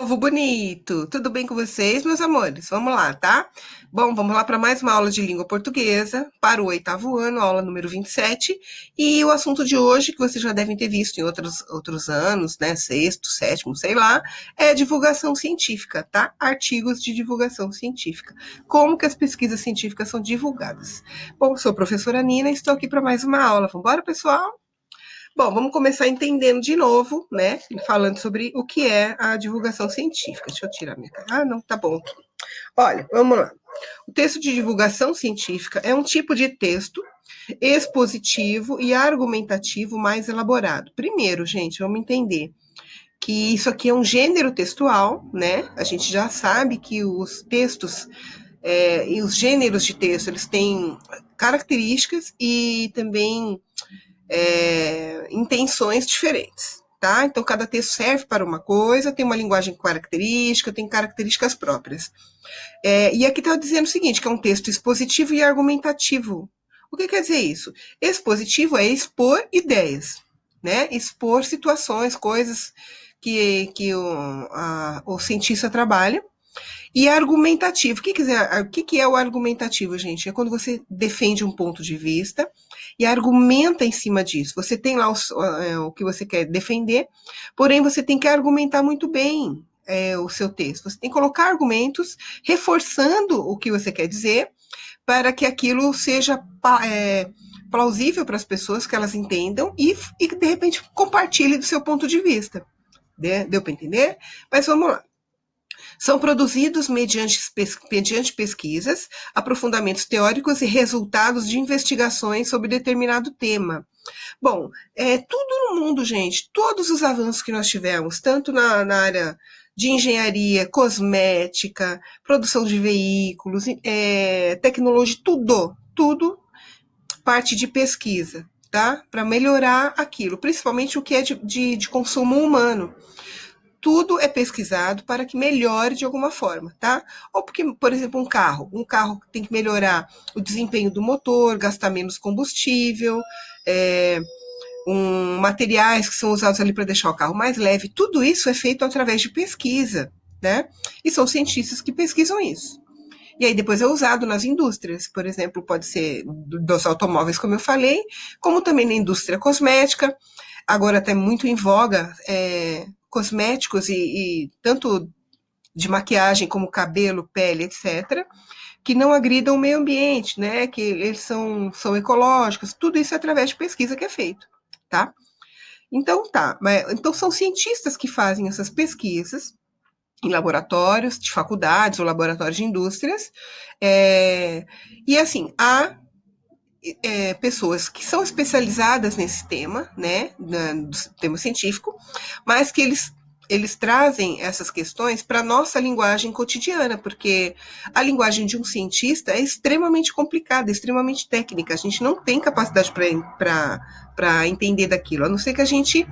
Povo bonito, tudo bem com vocês, meus amores? Vamos lá, tá? Bom, vamos lá para mais uma aula de língua portuguesa para o oitavo ano, aula número 27. E o assunto de hoje, que vocês já devem ter visto em outros anos, né? Sexto, sétimo, sei lá, é divulgação científica, tá? Artigos de divulgação científica. Como que as pesquisas científicas são divulgadas? Bom, sou a professora Nina e estou aqui para mais uma aula. Vamos embora, pessoal? Bom, vamos começar entendendo de novo, né? Falando sobre o que é a divulgação científica. Deixa eu tirar minha cara. Ah, não, tá bom aqui. Olha, vamos lá. O texto de divulgação científica é um tipo de texto expositivo e argumentativo mais elaborado. Primeiro, gente, vamos entender que isso aqui é um gênero textual, né? A gente já sabe que os textos e os gêneros de texto, eles têm características e também intenções diferentes. Tá? Então, cada texto serve para uma coisa, tem uma linguagem característica, tem características próprias. E aqui está dizendo o seguinte, que é um texto expositivo e argumentativo. O que quer dizer isso? Expositivo é expor ideias, né? Expor situações, coisas que o cientista trabalha. E argumentativo. O que é o argumentativo, gente? É quando você defende um ponto de vista e argumenta em cima disso. Você tem lá o que você quer defender, porém você tem que argumentar muito bem o seu texto. Você tem que colocar argumentos reforçando o que você quer dizer para que aquilo seja plausível para as pessoas, que elas entendam e de repente compartilhe do seu ponto de vista. Deu para entender? Mas vamos lá. São produzidos mediante pesquisas, aprofundamentos teóricos e resultados de investigações sobre determinado tema. Bom, tudo no mundo, gente, todos os avanços que nós tivemos, tanto na área de engenharia, cosmética, produção de veículos, tecnologia, tudo parte de pesquisa, tá? Para melhorar aquilo, principalmente o que é de consumo humano. Tudo é pesquisado para que melhore de alguma forma, tá? Ou porque, por exemplo, um carro tem que melhorar o desempenho do motor, gastar menos combustível, é, materiais que são usados ali para deixar o carro mais leve. Tudo isso é feito através de pesquisa, né? E são cientistas que pesquisam isso. E aí depois é usado nas indústrias, por exemplo, pode ser dos automóveis, como eu falei, como também na indústria cosmética. Agora está muito em voga cosméticos e tanto de maquiagem como cabelo, pele, etc., que não agridam o meio ambiente, né? Que eles são ecológicos, tudo isso é através de pesquisa que é feito, tá? Então tá, então são cientistas que fazem essas pesquisas em laboratórios de faculdades ou laboratórios de indústrias, e assim, há pessoas que são especializadas nesse tema, né, do tema científico, mas que eles trazem essas questões para a nossa linguagem cotidiana, porque a linguagem de um cientista é extremamente complicada, extremamente técnica. A gente não tem capacidade para entender daquilo, a não ser que a gente,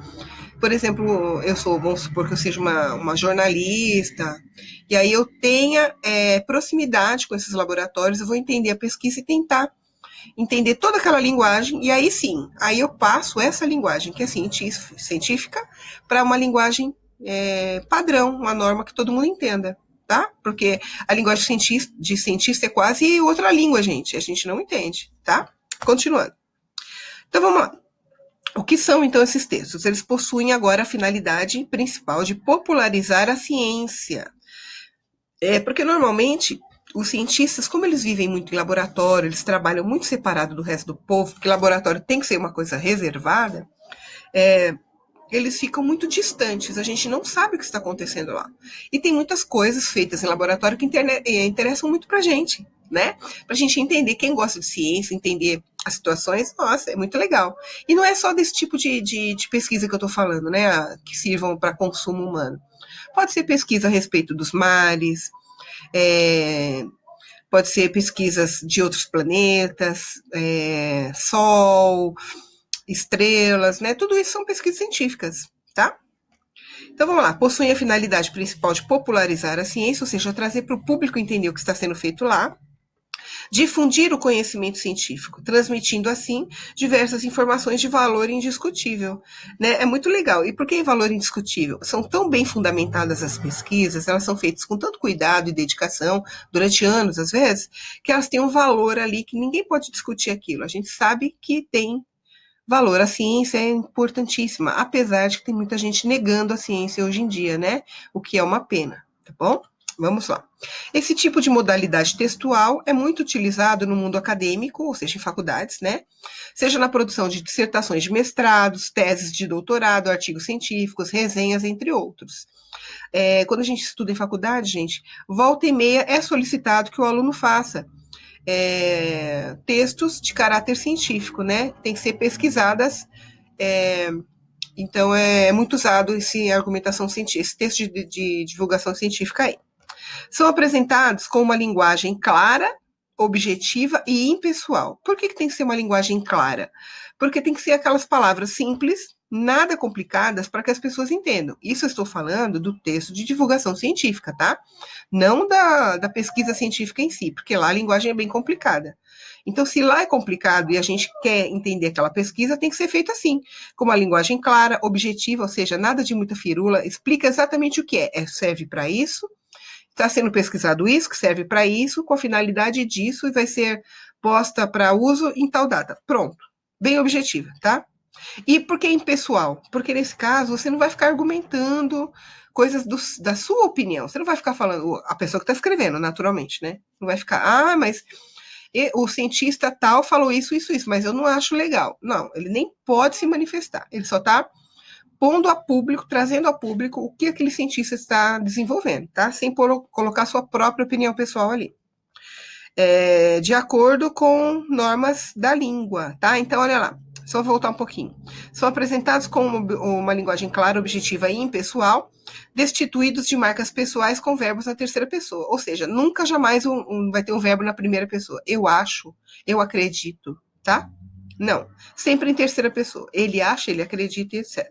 por exemplo, vamos supor que eu seja uma jornalista, e aí eu tenha proximidade com esses laboratórios, eu vou entender a pesquisa e tentar entender toda aquela linguagem, e aí sim, aí eu passo essa linguagem que é científica para uma linguagem padrão, uma norma que todo mundo entenda, tá? Porque a linguagem de cientista é quase outra língua, gente, a gente não entende, tá? Continuando. Então vamos lá. O que são então esses textos? Eles possuem agora a finalidade principal de popularizar a ciência. Porque normalmente os cientistas, como eles vivem muito em laboratório, eles trabalham muito separado do resto do povo, porque laboratório tem que ser uma coisa reservada, é, eles ficam muito distantes, a gente não sabe o que está acontecendo lá. E tem muitas coisas feitas em laboratório que interessam muito pra gente, né? Pra gente entender, quem gosta de ciência, entender as situações, nossa, é muito legal. E não é só desse tipo de pesquisa que eu tô falando, né? Que sirvam para consumo humano. Pode ser pesquisa a respeito dos mares, é, pode ser pesquisas de outros planetas, Sol, estrelas, né? Tudo isso são pesquisas científicas, tá? Então vamos lá, possuem a finalidade principal de popularizar a ciência, ou seja, trazer para o público entender o que está sendo feito lá. Difundir o conhecimento científico, transmitindo assim diversas informações de valor indiscutível. Né? É muito legal. E por que valor indiscutível? São tão bem fundamentadas as pesquisas, elas são feitas com tanto cuidado e dedicação, durante anos às vezes, que elas têm um valor ali que ninguém pode discutir aquilo. A gente sabe que tem valor. A ciência é importantíssima, apesar de que tem muita gente negando a ciência hoje em dia, né? O que é uma pena, tá bom? Vamos lá. Esse tipo de modalidade textual é muito utilizado no mundo acadêmico, ou seja, em faculdades, né? Seja na produção de dissertações de mestrados, teses de doutorado, artigos científicos, resenhas, entre outros. Quando a gente estuda em faculdade, gente, volta e meia é solicitado que o aluno faça textos de caráter científico, né? Tem que ser pesquisadas. é, então, é muito usado esse argumentação científica, esse texto de divulgação científica aí. São apresentados com uma linguagem clara, objetiva e impessoal. Por que tem que ser uma linguagem clara? Porque tem que ser aquelas palavras simples, nada complicadas, para que as pessoas entendam. Isso eu estou falando do texto de divulgação científica, tá? Não da pesquisa científica em si, porque lá a linguagem é bem complicada. Então, se lá é complicado e a gente quer entender aquela pesquisa, tem que ser feito assim, com uma linguagem clara, objetiva, ou seja, nada de muita firula, explica exatamente o que serve para isso, está sendo pesquisado isso, que serve para isso, com a finalidade disso, e vai ser posta para uso em tal data. Pronto. Bem objetiva, tá? E por que impessoal? Porque nesse caso você não vai ficar argumentando coisas da sua opinião. Você não vai ficar falando, a pessoa que está escrevendo, naturalmente, né? Não vai ficar, mas o cientista tal falou isso, isso, isso, mas eu não acho legal. Não, ele nem pode se manifestar. Ele só está pondo a público, trazendo a público o que aquele cientista está desenvolvendo, tá? Sem colocar sua própria opinião pessoal ali. De acordo com normas da língua, tá? Então, olha lá, só voltar um pouquinho. São apresentados com uma linguagem clara, objetiva e impessoal, destituídos de marcas pessoais com verbos na terceira pessoa. Ou seja, nunca jamais vai ter um verbo na primeira pessoa. Eu acho, eu acredito, tá? Não. Sempre em terceira pessoa. Ele acha, ele acredita, etc.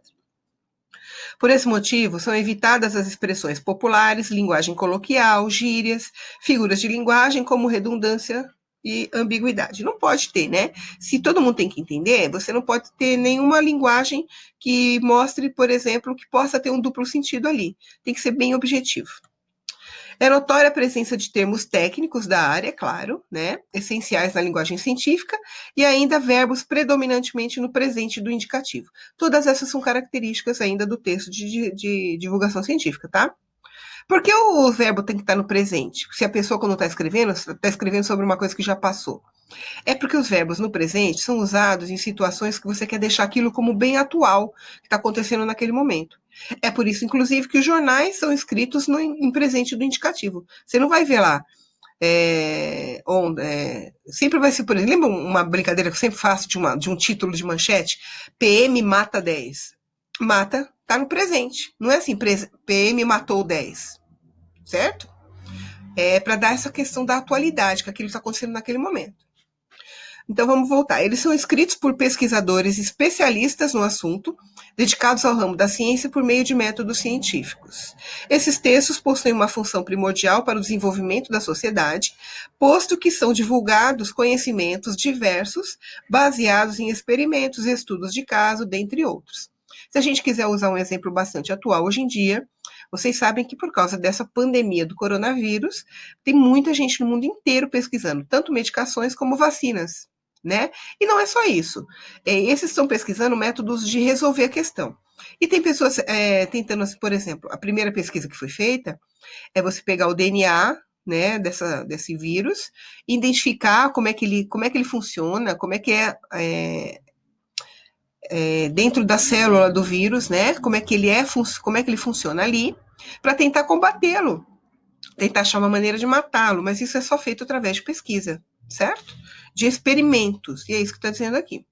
Por esse motivo, são evitadas as expressões populares, linguagem coloquial, gírias, figuras de linguagem como redundância e ambiguidade. Não pode ter, né? Se todo mundo tem que entender, você não pode ter nenhuma linguagem que mostre, por exemplo, que possa ter um duplo sentido ali. Tem que ser bem objetivo. É notória a presença de termos técnicos da área, claro, né, essenciais na linguagem científica, e ainda verbos predominantemente no presente do indicativo. Todas essas são características ainda do texto de divulgação científica, tá? Por que o verbo tem que estar no presente? Se a pessoa, quando está escrevendo sobre uma coisa que já passou. É porque os verbos no presente são usados em situações que você quer deixar aquilo como bem atual, que está acontecendo naquele momento. É por isso, inclusive, que os jornais são escritos em presente do indicativo. Você não vai ver lá. Sempre vai ser, por exemplo, lembra uma brincadeira que eu sempre faço de um título de manchete? PM mata 10. Mata está no presente. Não é assim, PM matou 10. Certo? É para dar essa questão da atualidade, que aquilo está acontecendo naquele momento. Então vamos voltar. Eles são escritos por pesquisadores especialistas no assunto, dedicados ao ramo da ciência por meio de métodos científicos. Esses textos possuem uma função primordial para o desenvolvimento da sociedade, posto que são divulgados conhecimentos diversos, baseados em experimentos, estudos de caso, dentre outros. Se a gente quiser usar um exemplo bastante atual hoje em dia, vocês sabem que por causa dessa pandemia do coronavírus, tem muita gente no mundo inteiro pesquisando tanto medicações como vacinas, né? E não é só isso. Esses estão pesquisando métodos de resolver a questão. E tem pessoas tentando, por exemplo, a primeira pesquisa que foi feita é você pegar o DNA, né, desse vírus, identificar como é que ele funciona, como é que dentro da célula do vírus, né, como é que ele funciona ali, para tentar combatê-lo, tentar achar uma maneira de matá-lo, mas isso é só feito através de pesquisa, certo? De experimentos, e é isso que está dizendo aqui.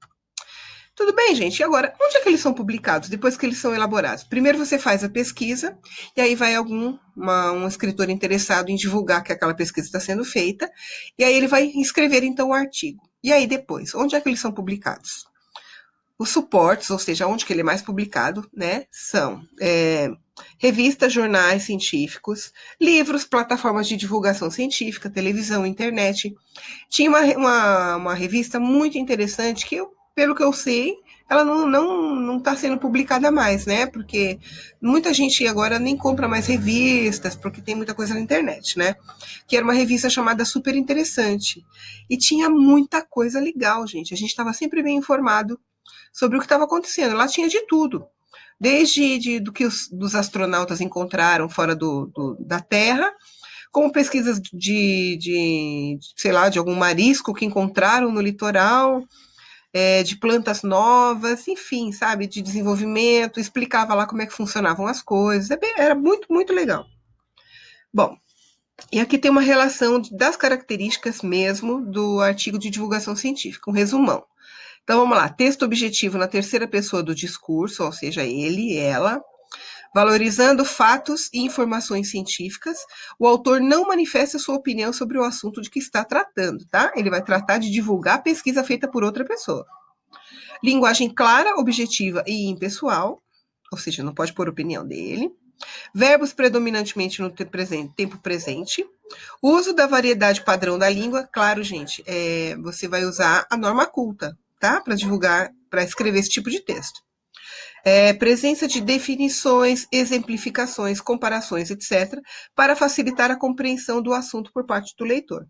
Tudo bem, gente? E agora, onde é que eles são publicados, depois que eles são elaborados? Primeiro você faz a pesquisa, e aí vai um escritor interessado em divulgar que aquela pesquisa está sendo feita, e aí ele vai escrever, então, o artigo. E aí depois, onde é que eles são publicados? Os suportes, ou seja, onde que ele é mais publicado, né, são revistas, jornais científicos, livros, plataformas de divulgação científica, televisão, internet. Tinha uma revista muito interessante que, pelo que eu sei, ela não está sendo publicada mais, né? Porque muita gente agora nem compra mais revistas, porque tem muita coisa na internet, né? Que era uma revista chamada Super Interessante. E tinha muita coisa legal, gente. A gente estava sempre bem informado sobre o que estava acontecendo. Lá tinha de tudo. Desde do que dos astronautas encontraram fora da Terra, como pesquisas sei lá, de algum marisco que encontraram no litoral, de plantas novas, enfim, sabe, de desenvolvimento, explicava lá como é que funcionavam as coisas, era muito, muito legal. Bom, e aqui tem uma relação das características mesmo do artigo de divulgação científica, um resumão. Então vamos lá, texto objetivo na terceira pessoa do discurso, ou seja, ele, ela, valorizando fatos e informações científicas, o autor não manifesta sua opinião sobre o assunto de que está tratando, tá? Ele vai tratar de divulgar a pesquisa feita por outra pessoa. Linguagem clara, objetiva e impessoal, ou seja, não pode pôr opinião dele. Verbos predominantemente no tempo presente. Uso da variedade padrão da língua. Claro, gente, você vai usar a norma culta, tá? Para divulgar, para escrever esse tipo de texto. Presença de definições, exemplificações, comparações, etc., para facilitar a compreensão do assunto por parte do leitor.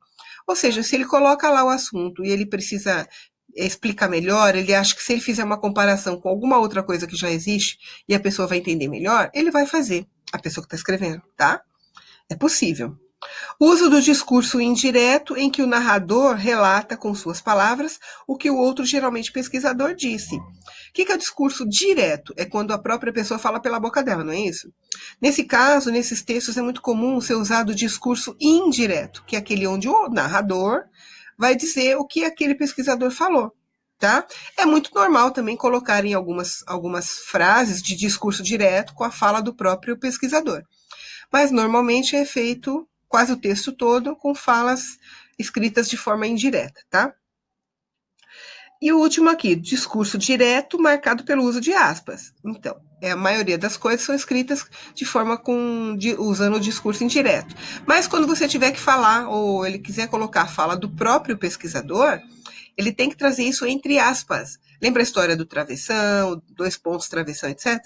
Ou seja, se ele coloca lá o assunto e ele precisa explicar melhor, ele acha que se ele fizer uma comparação com alguma outra coisa que já existe e a pessoa vai entender melhor, ele vai fazer, a pessoa que está escrevendo, tá? É possível. Uso do discurso indireto, em que o narrador relata com suas palavras o que o outro, geralmente pesquisador, disse. O que é o discurso direto? É quando a própria pessoa fala pela boca dela, não é isso? Nesse caso, nesses textos, é muito comum ser usado o discurso indireto, que é aquele onde o narrador vai dizer o que aquele pesquisador falou. Tá? É muito normal também colocarem algumas frases de discurso direto com a fala do próprio pesquisador. Mas normalmente é feito quase o texto todo com falas escritas de forma indireta, tá? E o último aqui, discurso direto marcado pelo uso de aspas. Então, a maioria das coisas são escritas de forma usando o discurso indireto. Mas quando você tiver que falar, ou ele quiser colocar a fala do próprio pesquisador, ele tem que trazer isso entre aspas. Lembra a história do travessão, dois pontos, travessão, etc?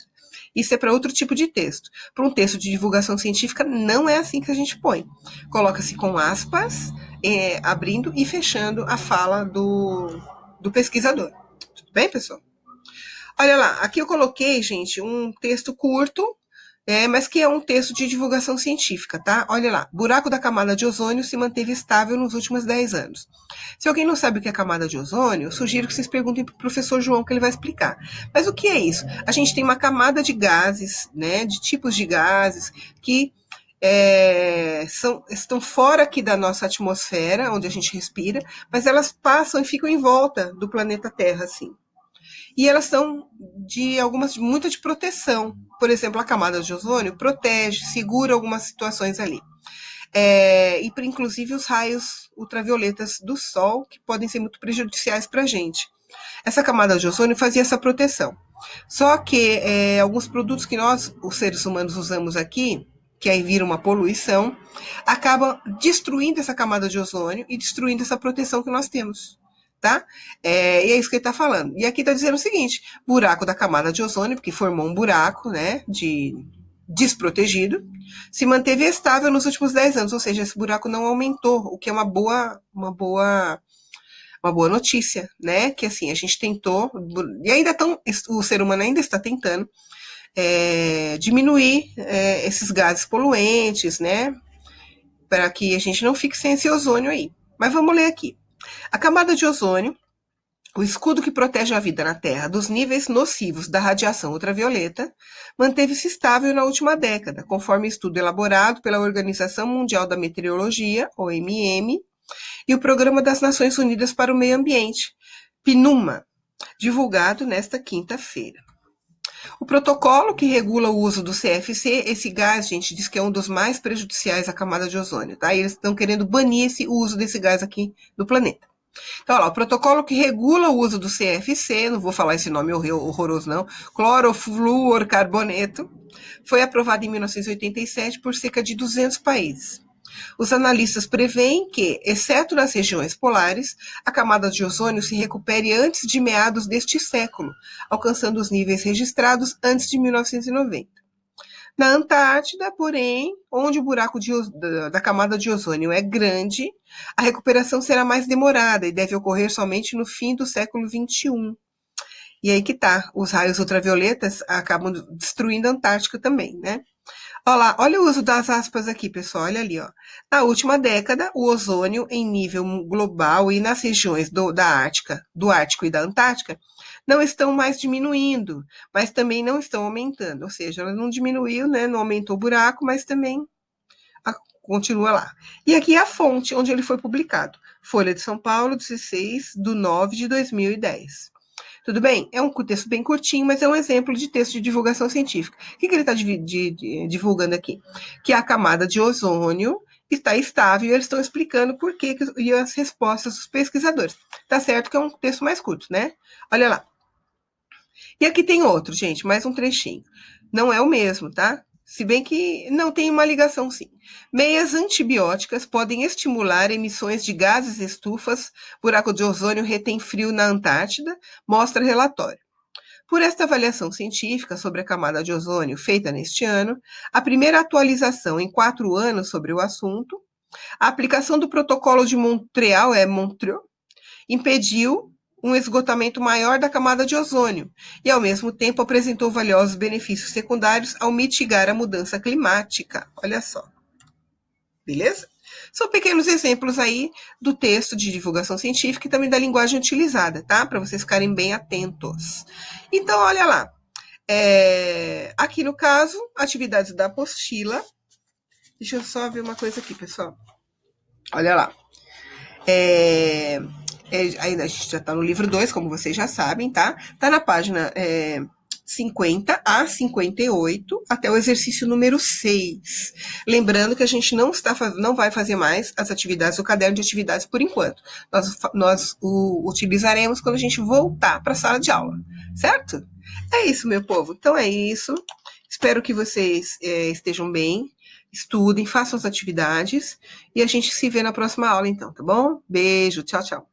Isso é para outro tipo de texto. Para um texto de divulgação científica, não é assim que a gente põe. Coloca-se com aspas, abrindo e fechando a fala do pesquisador. Tudo bem, pessoal? Olha lá, aqui eu coloquei, gente, um texto curto, mas que é um texto de divulgação científica, tá? Olha lá, buraco da camada de ozônio se manteve estável nos últimos 10 anos. Se alguém não sabe o que é camada de ozônio, eu sugiro que vocês perguntem para o professor João, que ele vai explicar. Mas o que é isso? A gente tem uma camada de gases, né, de tipos de gases, que estão fora aqui da nossa atmosfera, onde a gente respira, mas elas passam e ficam em volta do planeta Terra, assim. E elas são muita de proteção. Por exemplo, a camada de ozônio protege, segura algumas situações ali. E inclusive os raios ultravioletas do Sol, que podem ser muito prejudiciais para a gente. Essa camada de ozônio fazia essa proteção. Só que alguns produtos que nós, os seres humanos, usamos aqui, que aí vira uma poluição, acabam destruindo essa camada de ozônio e destruindo essa proteção que nós temos. Tá? E é isso que ele está falando. E aqui está dizendo o seguinte: buraco da camada de ozônio, porque formou um buraco, né, desprotegido, se manteve estável nos últimos 10 anos, ou seja, esse buraco não aumentou, o que é uma boa notícia, né? Que assim, a gente tentou, e o ser humano ainda está tentando diminuir esses gases poluentes, né? Para que a gente não fique sem esse ozônio aí. Mas vamos ler aqui. A camada de ozônio, o escudo que protege a vida na Terra dos níveis nocivos da radiação ultravioleta, manteve-se estável na última década, conforme estudo elaborado pela Organização Mundial da Meteorologia, OMM, e o Programa das Nações Unidas para o Meio Ambiente, PNUMA, divulgado nesta quinta-feira. O protocolo que regula o uso do CFC, esse gás, gente, diz que é um dos mais prejudiciais à camada de ozônio, tá? E eles estão querendo banir o uso desse gás aqui no planeta. Então, olha lá, o protocolo que regula o uso do CFC, não vou falar esse nome horroroso não, clorofluorcarboneto, foi aprovado em 1987 por cerca de 200 países. Os analistas preveem que, exceto nas regiões polares, a camada de ozônio se recupere antes de meados deste século, alcançando os níveis registrados antes de 1990. Na Antártida, porém, onde o buraco da camada de ozônio é grande, a recuperação será mais demorada e deve ocorrer somente no fim do século XXI. E aí que tá, os raios ultravioletas acabam destruindo a Antártica também, né? Olha lá, olha o uso das aspas aqui, pessoal, olha ali, ó. Na última década, o ozônio em nível global e nas regiões do Ártico e da Antártica não estão mais diminuindo, mas também não estão aumentando. Ou seja, ela não diminuiu, né? Não aumentou o buraco, mas também continua lá. E aqui é a fonte onde ele foi publicado. Folha de São Paulo, 16/9/2010. Tudo bem? É um texto bem curtinho, mas é um exemplo de texto de divulgação científica. O que ele está divulgando aqui? Que a camada de ozônio está estável e eles estão explicando por que e as respostas dos pesquisadores. Tá certo que é um texto mais curto, né? Olha lá. E aqui tem outro, gente, mais um trechinho. Não é o mesmo, tá? Se bem que não tem uma ligação, sim. Meias antibióticas podem estimular emissões de gases estufas, buraco de ozônio retém frio na Antártida, mostra relatório. Por esta avaliação científica sobre a camada de ozônio feita neste ano, a primeira atualização em 4 anos sobre o assunto, a aplicação do protocolo de Montreal, Montreal, impediu um esgotamento maior da camada de ozônio e, ao mesmo tempo, apresentou valiosos benefícios secundários ao mitigar a mudança climática. Olha só. Beleza? São pequenos exemplos aí do texto de divulgação científica e também da linguagem utilizada, tá? Para vocês ficarem bem atentos. Então, olha lá. Aqui no caso, atividades da apostila. Deixa eu só ver uma coisa aqui, pessoal. Olha lá. Ainda a gente já está no livro 2, como vocês já sabem, tá? Tá na página 50 a 58, até o exercício número 6. Lembrando que a gente não vai fazer mais as atividades, o caderno de atividades por enquanto. Nós o utilizaremos quando a gente voltar para a sala de aula, certo? É isso, meu povo. Então é isso. Espero que vocês estejam bem. Estudem, façam as atividades e a gente se vê na próxima aula, então, tá bom? Beijo, tchau, tchau.